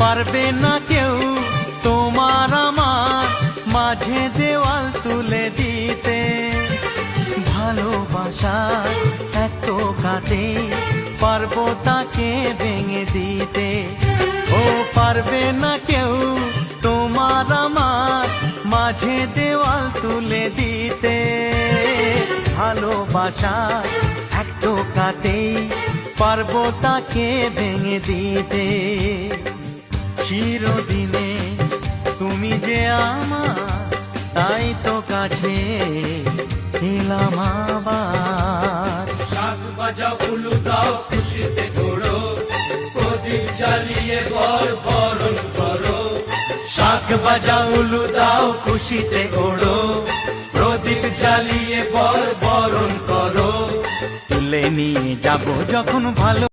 পারবে না কেউ তোমার আমার মাঝে দেওয়াল তুলে দিতে। ভালোবাসার এক টোকাতে পারবো তাকে ভেঙে দিতে। ও পারবে না কেউ তোমার আমার মাঝে দেওয়াল তুলে দিতে। ভালোবাসার এক টোকাতেই পারবো তাকে ভেঙে দিতে। চিরদিনে তুমি যে আমার, তাই তো কাছে এলাম আবার। শাক বাজাও উলু দাও খুশিতে ঘোড়ো, প্রদীপ জ্বালিয়ে বরণ করো। শাক বাজাও উলু দাও খুশিতে ওড়ো, প্রদীপ জ্বালিয়ে বরণ করো। তুলে নিয়ে যাব যখন ভালো